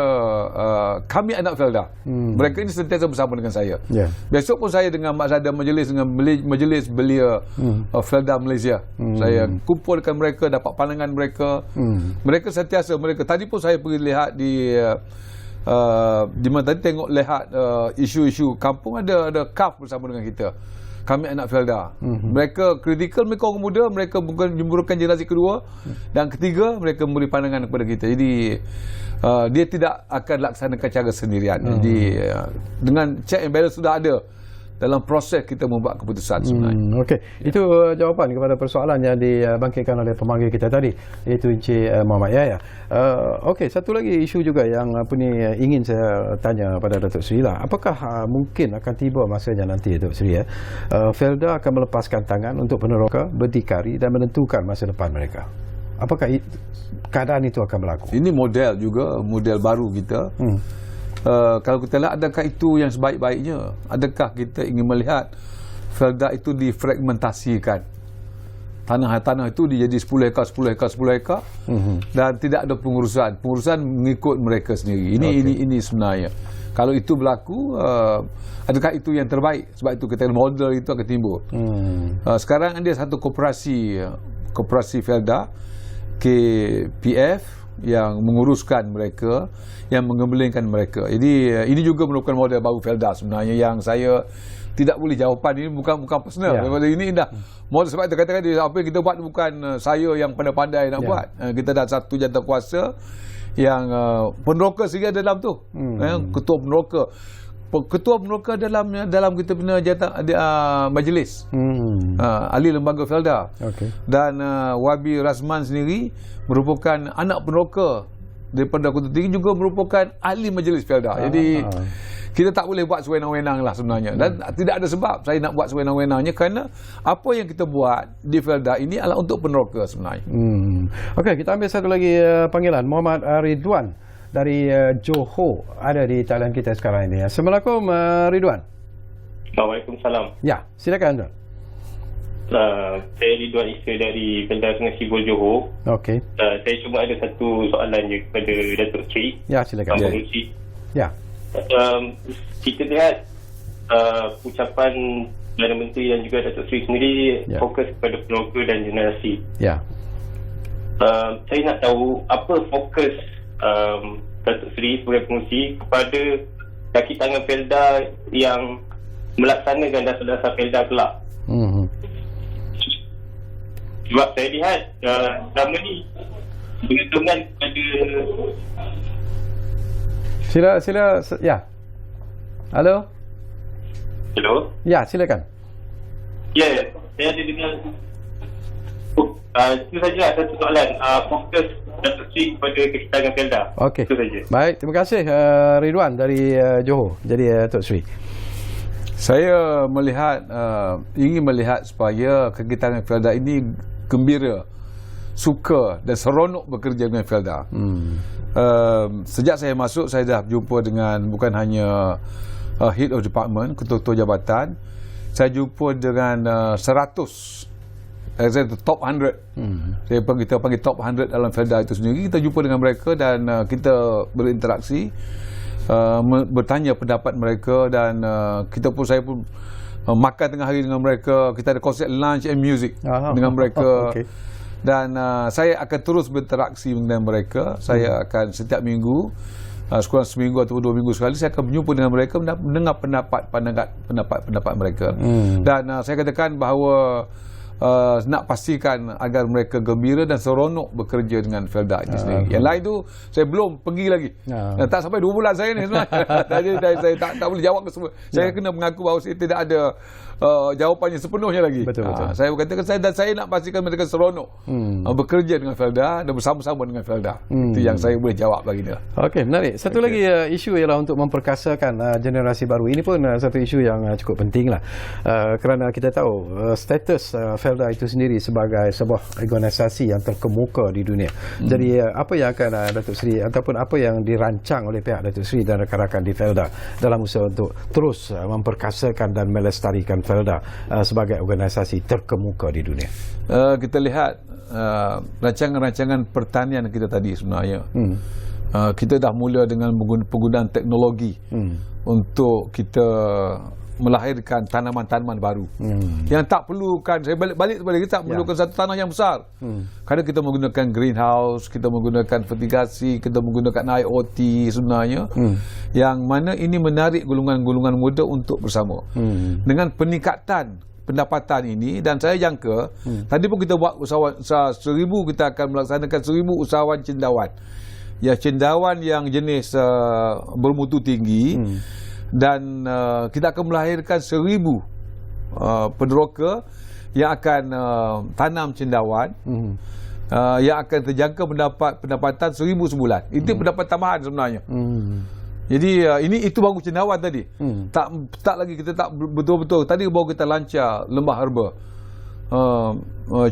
kami anak Felda. Mereka ini sentiasa bersama dengan saya. Besok pun saya dengan Mak Sada majlis belia Felda Malaysia. Saya kumpulkan mereka, dapat pandangan mereka. Mereka sentiasa tadi pun saya pergi lihat di mana tadi lihat isu-isu kampung, ada KAF bersama dengan kita. Kami anak Felda. Mereka kritikal, mereka orang muda, mereka bukan merupakan generasi kedua dan ketiga, mereka memberi pandangan kepada kita. Jadi dia tidak akan laksanakan cara sendirian. Jadi dengan check and balance sudah ada dalam proses kita membuat keputusan sebenarnya. Okey, itu jawapan kepada persoalan yang dibangkitkan oleh pemanggil kita tadi, iaitu Encik Muhammad Yahaya. Okey, satu lagi isu juga yang ingin saya tanya pada Datuk Sri lah. Apakah mungkin akan tiba masanya nanti Datuk Sri Felda akan melepaskan tangan untuk peneroka berdikari dan menentukan masa depan mereka? Apakah keadaan itu akan berlaku? Ini model baru kita. Kalau kita lihat, adakah itu yang sebaik-baiknya? Adakah kita ingin melihat Felda itu difragmentasikan? Tanah-tanah itu dijadi 10 ekar dan tidak ada pengurusan mengikut mereka sendiri. Ini sebenarnya. Kalau itu berlaku, adakah itu yang terbaik? Sebab itu kita model itu akan timbul. Sekarang ada satu koperasi Felda, KPF, yang menguruskan mereka, yang mengembelingkan mereka. Jadi ini juga merupakan model baru Felda sebenarnya, yang saya tidak boleh jawapan. Ini bukan personal. Ini dah model, sebab itu katakan apa yang kita buat bukan saya yang pandai-pandai nak buat. Kita dah satu jantah kuasa yang peneroka sendiri ada dalam tu. Ketua peneroka dalam kita punya majlis ahli lembaga Felda. Dan Wabi Razman sendiri merupakan anak peneroka daripada Kota Tinggi, juga merupakan ahli majlis Felda. Jadi kita tak boleh buat sewenang-wenang lah sebenarnya. Dan tidak ada sebab saya nak buat sewenang-wenangnya, kerana apa yang kita buat di Felda ini adalah untuk peneroka sebenarnya. Okey, kita ambil satu lagi panggilan. Muhammad Ridwan dari Johor ada di talian kita sekarang ini. Assalamualaikum Ridwan. Waalaikumsalam. Ya, silakan Ridwan. Saya Ridwan Isa dari Felda Sungai Sibul, Johor. Okey. Saya cuma ada satu soalan je kepada Datuk Seri. Ya, silakan. Ya. Kita lihat ucapan Perdana Menteri dan juga Datuk Seri sendiri fokus kepada peneroka dan generasi. Ya. Saya nak tahu apa fokus Datuk Seri sebagai pengurusi kepada kaki tangan Felda yang melaksanakan dasar-dasar Felda kelak. Sebab saya lihat selama ni bergantungan pada Sila ya. Halo? Hello? Ya, silakan. Ya, saya ada dengar. Itu saja satu soalan. Fokus Datuk Seri kepada kehidupan Felda. Okey. Itu saja. Baik, terima kasih Ridwan dari Johor. Jadi Datuk Seri. Saya ingin melihat supaya kegiatan Felda ini gembira, suka dan seronok bekerja dengan Felda. Sejak saya masuk, saya dah jumpa dengan bukan hanya head of department, ketua-ketua jabatan. Saya jumpa dengan 100 top 100. Kita panggil top 100 dalam Felda itu sendiri. Kita jumpa dengan mereka dan kita berinteraksi, bertanya pendapat mereka, dan saya pun makan tengah hari dengan mereka. Kita ada konsep lunch and music dengan mereka. Okay. Dan saya akan terus berinteraksi dengan mereka. Saya akan setiap minggu, sekurang seminggu atau 2 minggu sekali, saya akan berjumpa dengan mereka, mendengar pendapat mereka. Dan saya katakan bahawa nak pastikan agar mereka gembira dan seronok bekerja dengan Felda ini sendiri. Yang lain tu saya belum pergi lagi. Tak sampai 2 bulan saya ni sebenarnya. Saya tak boleh jawab ke semua. Saya kena mengaku bahawa saya tidak ada jawapannya sepenuhnya lagi. Betul. Saya katakan saya nak pastikan mereka seronok bekerja dengan Felda dan bersama-sama dengan Felda. Itu yang saya boleh jawab baginda. Okey, menarik. Satu lagi isu ialah untuk memperkasakan generasi baru. Ini pun satu isu yang cukup penting lah. Kerana kita tahu status Felda itu sendiri sebagai sebuah organisasi yang terkemuka di dunia. Jadi apa yang akan Datuk Seri ataupun apa yang dirancang oleh pihak Datuk Seri dan rakan-rakan di Felda dalam usaha untuk terus memperkasakan dan melestarikan Felda sebagai organisasi terkemuka di dunia? Kita lihat rancangan-rancangan pertanian kita tadi sebenarnya. Kita dah mula dengan penggunaan teknologi untuk kita melahirkan tanaman-tanaman baru yang tak perlukan, saya balik kita tak perlukan satu tanah yang besar. Kadang kita menggunakan greenhouse, kita menggunakan fertigasi, kita menggunakan IoT sebenarnya, yang mana ini menarik golongan-golongan muda untuk bersama. Dengan peningkatan pendapatan ini, dan saya jangka tadi pun kita buat usahawan 1000, kita akan melaksanakan 1000 usahawan cendawan. Ya, cendawan yang jenis bermutu tinggi. Dan kita akan melahirkan 1000 peneroka yang akan tanam cendawan, yang akan terjangka mendapat pendapatan 1000 sebulan. Itu pendapat tambahan sebenarnya. Jadi itu baru cendawan tadi. Tak lagi, kita tak betul-betul. Tadi baru kita lancar lembah herba,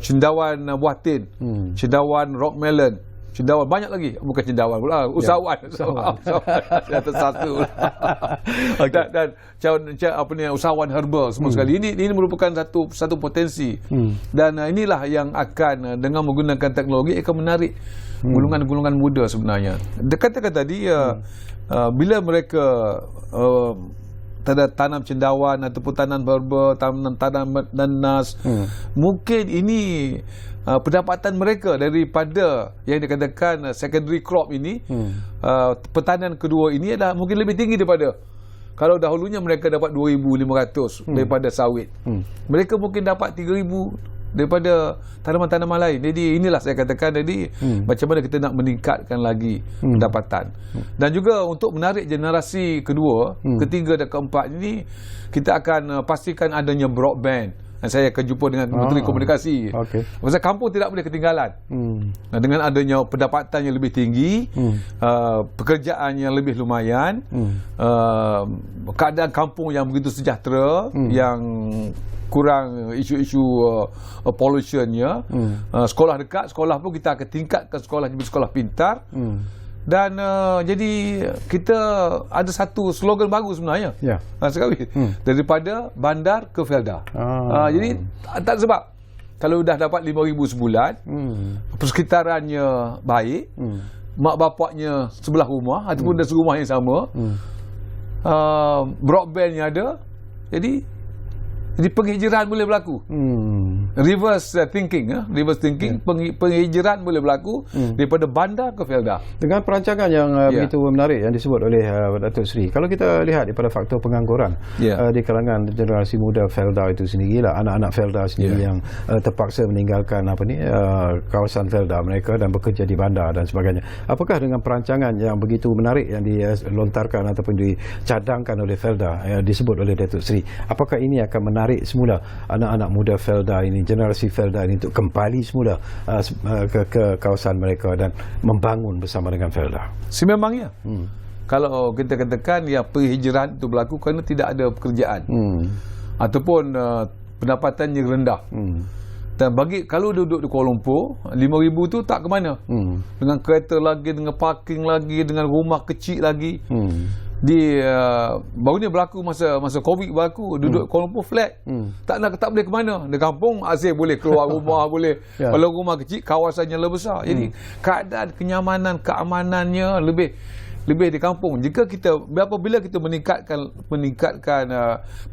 cendawan buah tin, cendawan rock melon, cendawan banyak lagi, bukan cendawan pula, usahawan. Atas satu. Dan usahawan herba semua sekali. Ini merupakan satu potensi. Dan inilah yang akan dengan menggunakan teknologi akan menarik golongan-golongan muda sebenarnya. Katakan tadi bila mereka tanam cendawan ataupun tanam herba, tanam nanas, mungkin ini pendapatan mereka daripada yang dikatakan secondary crop ini, pertanian kedua ini adalah mungkin lebih tinggi daripada kalau dahulunya mereka dapat 2,500 daripada sawit. Mereka mungkin dapat 3,000 daripada tanaman-tanaman lain. Jadi inilah saya katakan tadi, macam mana kita nak meningkatkan lagi pendapatan. Dan juga untuk menarik generasi kedua, ketiga dan keempat ini, kita akan pastikan adanya broadband. Dan saya akan jumpa dengan Menteri Komunikasi. Pasal kampung tidak boleh ketinggalan. Dengan adanya pendapatan yang lebih tinggi, pekerjaan yang lebih lumayan, keadaan kampung yang begitu sejahtera, yang kurang isu-isu pollutionnya, sekolah dekat, sekolah pun kita akan tingkatkan sekolah jadi sekolah pintar. Dan jadi kita ada satu slogan bagus sebenarnya, sekali, daripada bandar ke Felda. Jadi tak sebab kalau dah dapat 5,000 sebulan, persekitarannya baik, mak bapaknya sebelah rumah ataupun dah serumah yang sama, broadbandnya ada, jadi penghijraan boleh berlaku. Reverse thinking, penghijraan boleh berlaku daripada bandar ke Felda. Dengan perancangan yang begitu menarik yang disebut oleh Datuk Seri. Kalau kita lihat daripada faktor pengangguran di kalangan generasi muda Felda itu sendirilah, anak-anak Felda sendiri yang terpaksa meninggalkan kawasan Felda mereka dan bekerja di bandar dan sebagainya. Apakah dengan perancangan yang begitu menarik yang dilontarkan ataupun dicadangkan oleh Felda, disebut oleh Datuk Seri, apakah ini akan menarik semula anak-anak muda Felda ini, generasi Felda ini untuk kembali semula ke kawasan mereka dan membangun bersama dengan Felda? Sememangnya. Kalau kita katakan yang penghijraan itu berlaku kerana tidak ada pekerjaan ataupun pendapatan yang rendah. Dan kalau duduk di Kuala Lumpur, 5,000 tu tak ke mana. Dengan kereta lagi, dengan parking lagi, dengan rumah kecil lagi. Baru ni berlaku masa Covid berlaku, duduk Kuala Lumpur flat, tak boleh ke mana. Di kampung asyik boleh keluar rumah boleh. Kalau rumah kecil kawasannya lebih besar. Jadi keadaan kenyamanan, keamanannya lebih di kampung. Jika kita apabila kita meningkatkan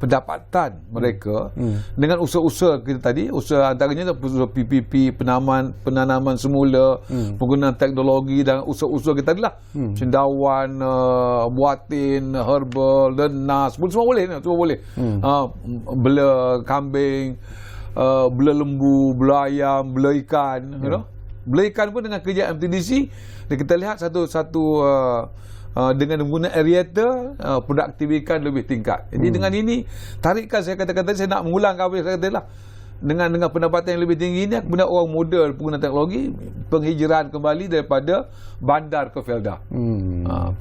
pendapatan mereka dengan usaha-usaha kita tadi, usaha antaranya usaha PPP, penanaman semula, penggunaan teknologi dan usaha-usaha kita tadilah, cendawan, buatin, herbal, lenas, semua boleh. Bela kambing, bela lembu, bela ayam, bela ikan, bela ikan pun dengan kerja MTDC kita lihat satu dengan menggunakan aerator, produktiviti lebih tingkat. Jadi dengan ini tarikan saya katakan tadi, saya nak mengulang apa yang saya katakan, dengan pendapatan yang lebih tinggi ini, kemudian orang muda penggunaan teknologi, penghijraan kembali daripada bandar ke Felda.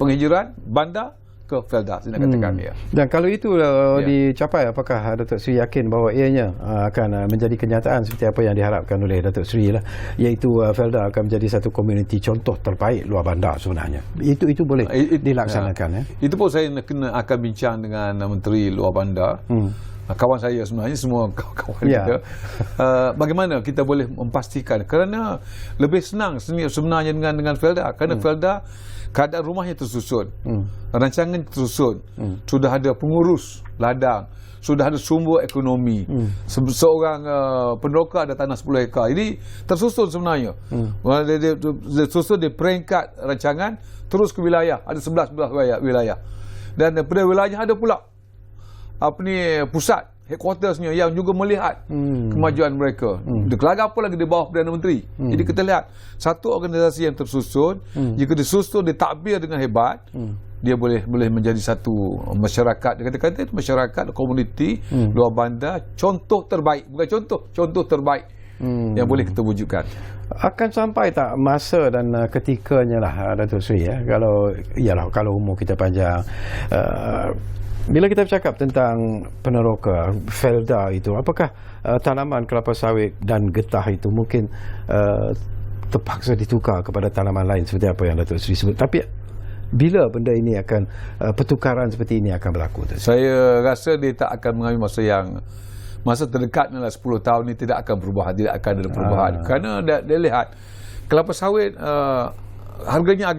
Penghijraan bandar ke Felda, saya nak katakan dia. Dan kalau itu dicapai, apakah Datuk Seri yakin bahawa ianya akan menjadi kenyataan seperti apa yang diharapkan oleh Datuk Seri lah, iaitu Felda akan menjadi satu komuniti contoh terbaik luar bandar sebenarnya? Itu boleh dilaksanakan. Itu pun saya akan bincang dengan Menteri Luar Bandar, kawan saya sebenarnya, semua kawan kita, bagaimana kita boleh memastikan, kerana lebih senang sebenarnya dengan Felda, kerana Felda keadaan rumahnya tersusun, rancangan tersusun, sudah ada pengurus ladang, sudah ada sumber ekonomi, seorang peneroka ada tanah 10 hektar, jadi tersusun sebenarnya. Dia tersusun di peringkat rancangan terus ke wilayah, ada 11 wilayah, dan pada wilayah ada pula pusat headquartersnya yang juga melihat kemajuan mereka. Kelagak apa lagi di bawah Perdana Menteri. Jadi kita lihat satu organisasi yang tersusun, jika disusun, ditadbir dengan hebat, dia boleh menjadi satu masyarakat, dia kata masyarakat komuniti luar bandar contoh terbaik, bukan contoh terbaik yang boleh kita wujudkan. Akan sampai tak masa dan ketikanya lah Datuk Seri, kalau umur kita panjang, bila kita bercakap tentang peneroka Felda itu, apakah tanaman kelapa sawit dan getah itu mungkin terpaksa ditukar kepada tanaman lain seperti apa yang Datuk Seri sebut? Tapi bila benda ini akan, pertukaran seperti ini akan berlaku? Saya rasa dia tak akan mengambil masa terdekat ni lah, 10 tahun ni tidak akan ada perubahan. Kerana dia lihat kelapa sawit harganya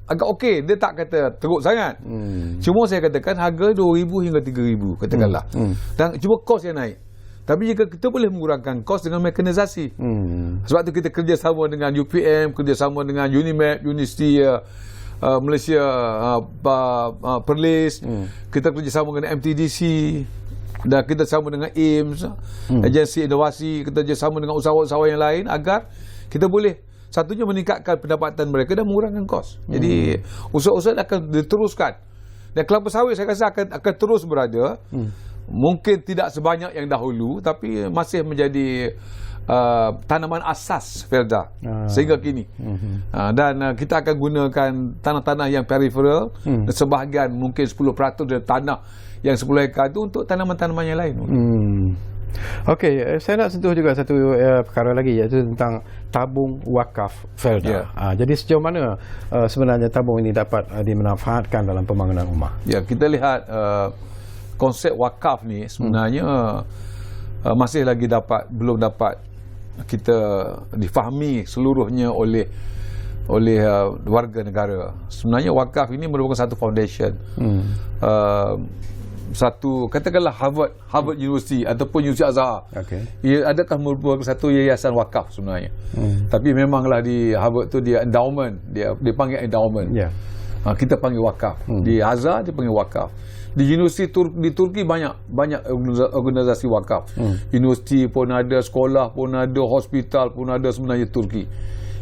agak okey, dia tak kata teruk sangat. Cuma saya katakan harga 2,000 hingga 3,000 katakanlah. Dan cuma kos yang naik. Tapi jika kita boleh mengurangkan kos dengan mekanisasi. Sebab tu kita kerjasama dengan UPM, kerjasama dengan Unimed, Universiti Malaysia, Perlis, kita kerjasama dengan MTDC, dan kita sama dengan AIMS, agensi inovasi, kita kerjasama dengan usahawan-usahawan yang lain agar kita boleh satunya meningkatkan pendapatan mereka dan mengurangkan kos. Jadi usaha-usaha akan diteruskan. Dan kelapa sawit saya rasa akan terus berada mungkin tidak sebanyak yang dahulu, tapi masih menjadi tanaman asas Felda sehingga kini. Dan kita akan gunakan tanah-tanah yang peripheral, sebahagian mungkin 10% dari tanah yang 10 hektar itu untuk tanaman-tanaman yang lain. Okey, saya nak sentuh juga satu perkara lagi, iaitu tentang tabung wakaf Felda. Jadi sejauh mana sebenarnya tabung ini dapat dimanfaatkan dalam pembangunan rumah? Ya, kita lihat konsep wakaf ni sebenarnya masih lagi belum dapat kita difahami seluruhnya oleh warga negara. Sebenarnya wakaf ini merupakan satu foundation, satu katakanlah Harvard University ataupun Universiti Azhar. Ia adakah merupakan satu yayasan wakaf sebenarnya. Tapi memanglah di Harvard tu dia endowment, dia panggil endowment. Kita panggil wakaf. Di Azhar dia panggil wakaf. Di universiti di Turki banyak organisasi wakaf. Universiti pun ada, sekolah pun ada, hospital pun ada sebenarnya Turki.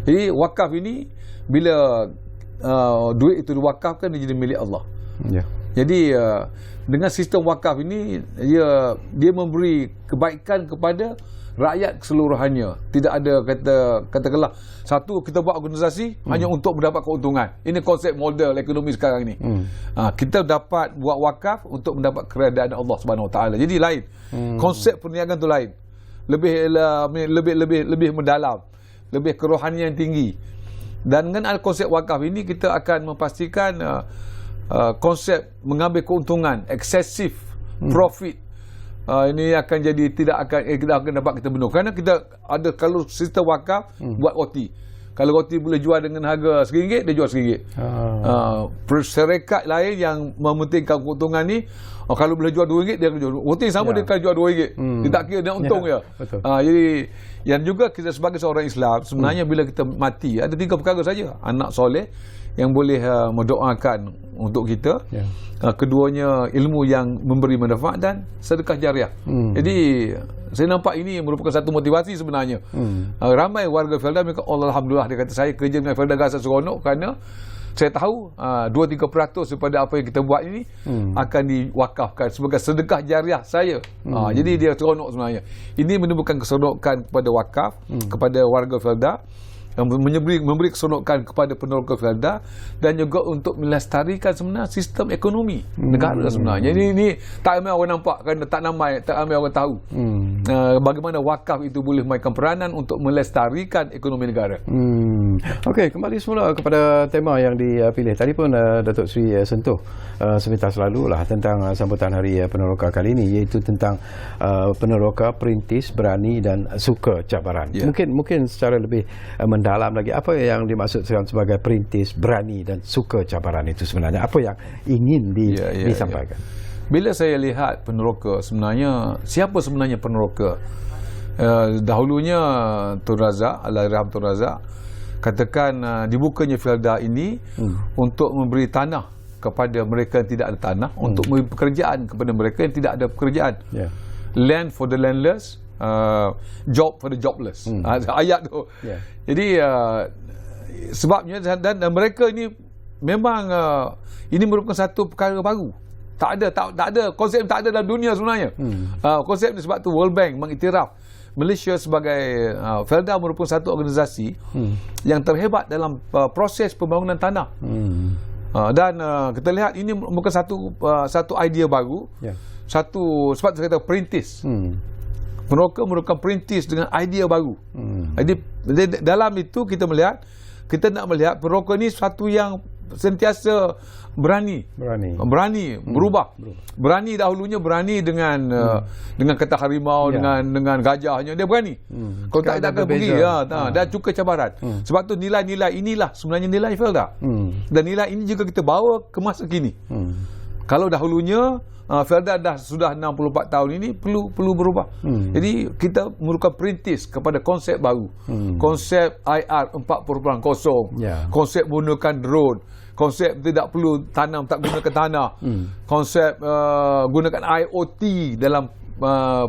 Jadi wakaf ini bila duit itu diwakafkan, dia jadi milik Allah. Jadi dengan sistem wakaf ini dia memberi kebaikan kepada rakyat keseluruhannya. Tidak ada katakanlah satu kita buat organisasi hanya untuk mendapat keuntungan. Ini konsep model ekonomi sekarang ini. Kita dapat buat wakaf untuk mendapat keredaan Allah Subhanahu Wa Taala. Jadi lain. Konsep perniagaan tu lain. Lebih mendalam, lebih kerohanian yang tinggi. Dan dengan konsep wakaf ini kita akan memastikan konsep mengambil keuntungan, excessive profit, ini akan jadi kita akan dapat kita benar. Kerana kita ada, kalau sistem wakaf buat roti, kalau roti boleh jual dengan harga RM1, dia jual RM1. Syarikat lain yang mementingkan keuntungan ni, kalau boleh jual RM2, dia akan jual roti sama, dia akan jual RM2. Dia tak kira dia untung je. Jadi yang juga kita sebagai seorang Islam, sebenarnya bila kita mati, ada 3 perkara saja: anak soleh yang boleh mendoakan untuk kita, keduanya ilmu yang memberi manfaat, dan sedekah jariah. Jadi saya nampak ini merupakan satu motivasi sebenarnya. Ramai warga Felda mereka, alhamdulillah, dia kata saya kerja dengan Felda rasa seronok kerana saya tahu 2-3% daripada apa yang kita buat ini akan diwakafkan sebagai sedekah jariah saya. Jadi dia seronok sebenarnya. Ini menumbuhkan keseronokan kepada wakaf, kepada warga Felda, memberi keseronokan kepada peneroka Felda, dan juga untuk melestarikan sebenarnya sistem ekonomi negara sebenarnya. Ini tak ramai orang nampak, kerana tak ramai orang tahu bagaimana wakaf itu boleh memainkan peranan untuk melestarikan ekonomi negara. Okey, kembali semula kepada tema yang dipilih. Tadi pun Datuk Seri sentuh sebentar selalulah tentang sambutan Hari Peneroka kali ini, iaitu tentang peneroka perintis, berani dan suka cabaran. Mungkin secara lebih mendalam lagi, apa yang dimaksudkan sebagai perintis, berani dan suka cabaran itu sebenarnya? Apa yang ingin disampaikan? Bila saya lihat peneroka, sebenarnya siapa sebenarnya peneroka? Dahulunya Tun Razak, Allahyarham Tun Razak, katakan dibukanya Felda ini untuk memberi tanah kepada mereka yang tidak ada tanah, untuk memberi pekerjaan kepada mereka yang tidak ada pekerjaan. Land for the landless, job for the jobless. Ayat tu. Jadi sebabnya, dan mereka ini memang ini merupakan satu perkara baru. Tak ada konsep, tak ada dalam dunia sebenarnya. Konsep ni, sebab tu World Bank mengiktiraf Malaysia sebagai Felda merupakan satu organisasi yang terhebat dalam proses pembangunan tanah. Dan kita lihat ini bukan satu idea baru. Satu, sebab saya kata perintis. Peneroka merupakan perintis dengan idea baru. Jadi dalam itu kita nak melihat peneroka ni satu yang sentiasa berani berubah. Berani dahulunya berani dengan kata harimau, dengan gajahnya, dia berani. Kalau tak akan pergi dan cuka cabaran. Sebab tu nilai-nilai inilah sebenarnya nilai Felda. Dan nilai ini juga kita bawa ke masa kini. Kalau dahulunya Felda sudah 64 tahun ini perlu berubah. Jadi kita merupakan perintis kepada konsep baru. Konsep IR 4.0, konsep menggunakan drone, konsep tidak perlu tanam, tak gunakan tanah, konsep gunakan IoT dalam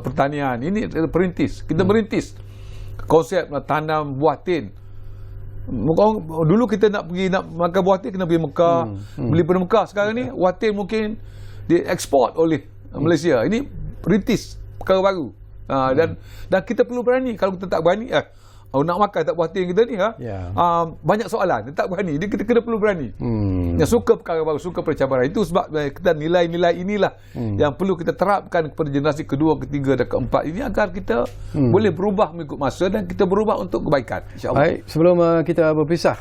pertanian. Ini perintis. Kita merintis konsep tanam buah tin. Dulu kita nak makan buah tin kena pergi Mekah, beli pada Mekah. Sekarang ni buah tin mungkin dieksport oleh Malaysia. Ini perintis perkara baru. Dan kita perlu berani. Kalau kita tak berani, nak makan tak puas hati kita ni, banyak soalan. Dia tak berani. Kita kena perlu berani. Yang suka perkara baru, suka percabaran. Itu sebab kita nilai-nilai inilah yang perlu kita terapkan kepada generasi kedua, ketiga dan keempat ini agar kita boleh berubah mengikut masa dan kita berubah untuk kebaikan. InsyaAllah. Baik, sebelum kita berpisah,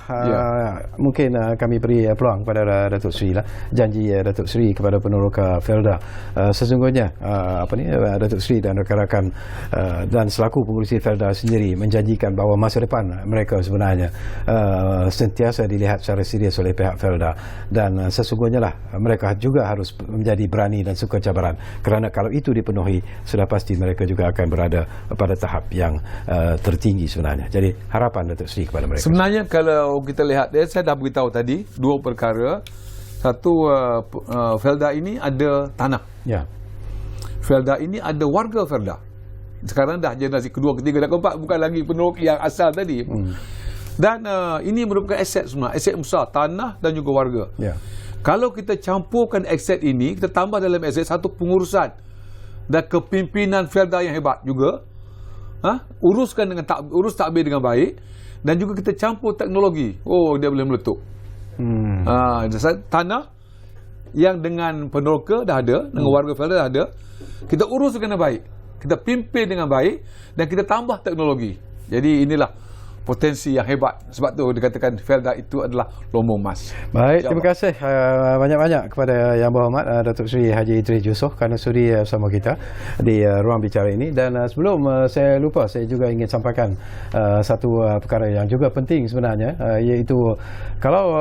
mungkin kami beri peluang kepada Datuk Seri lah. Janji Datuk Seri kepada peneroka Felda. Sesungguhnya Datuk Seri dan rakan-rakan dan selaku pengurusi Felda sendiri menjanjikan bahawa masa depan mereka sebenarnya sentiasa dilihat secara serius oleh pihak Felda, dan sesungguhnya lah mereka juga harus menjadi berani dan suka cabaran, kerana kalau itu dipenuhi sudah pasti mereka juga akan berada pada tahap yang tertinggi sebenarnya. Jadi harapan Datuk Seri kepada mereka. Sebenarnya kalau kita lihat, saya dah beritahu tadi dua perkara. Satu, Felda ini ada tanah. Felda ini ada warga Felda. Sekarang dah generasi kedua, ketiga dan keempat, bukan lagi peneroka yang asal tadi. Dan ini merupakan aset semua, aset besar, tanah dan juga warga. Kalau kita campurkan aset ini, kita tambah dalam aset satu pengurusan dan kepimpinan Felda yang hebat juga, urus takbir dengan baik, dan juga kita campur teknologi, dia boleh meletup. Tanah yang dengan peneroka dah ada, dengan warga Felda dah ada, kita urus dengan baik, kita pimpin dengan baik, dan kita tambah teknologi. Jadi inilah potensi yang hebat. Sebab tu dikatakan Felda itu adalah lombong emas. Baik, terima kasih banyak-banyak kepada Yang Berhormat Datuk Seri Haji Idris Yusof kerana sudi bersama kita di ruang bicara ini. Dan sebelum saya lupa, saya juga ingin sampaikan satu perkara yang juga penting sebenarnya, iaitu kalau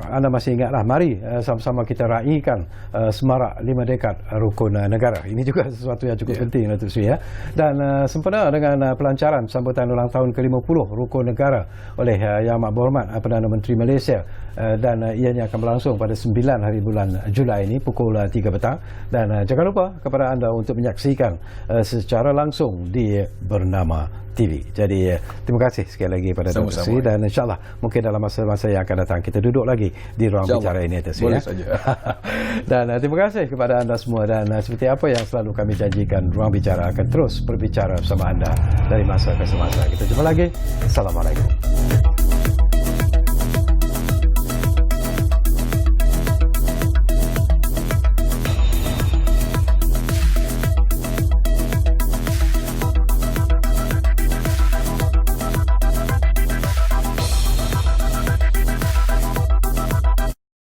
anda masih ingatlah, mari sama-sama kita raikan semarak 5 dekad rukun negara. Ini juga sesuatu yang cukup penting, Datuk Seri. Dan sempena dengan pelancaran sambutan ulang tahun ke-50 rukun negara oleh Yang Amat Berhormat Perdana Menteri Malaysia, dan ianya akan berlangsung pada 9 hari bulan Julai ini pukul 3 petang. Dan jangan lupa kepada anda untuk menyaksikan secara langsung di Bernama TV. Jadi terima kasih sekali lagi pada Datuk Seri, dan insyaAllah mungkin dalam masa-masa yang akan datang kita duduk lagi di ruang bicara ini, Datuk Seri. Boleh saja. Dan terima kasih kepada anda semua, dan seperti apa yang selalu kami janjikan, ruang bicara akan terus berbicara bersama anda dari masa ke semasa. Kita jumpa lagi. Assalamualaikum.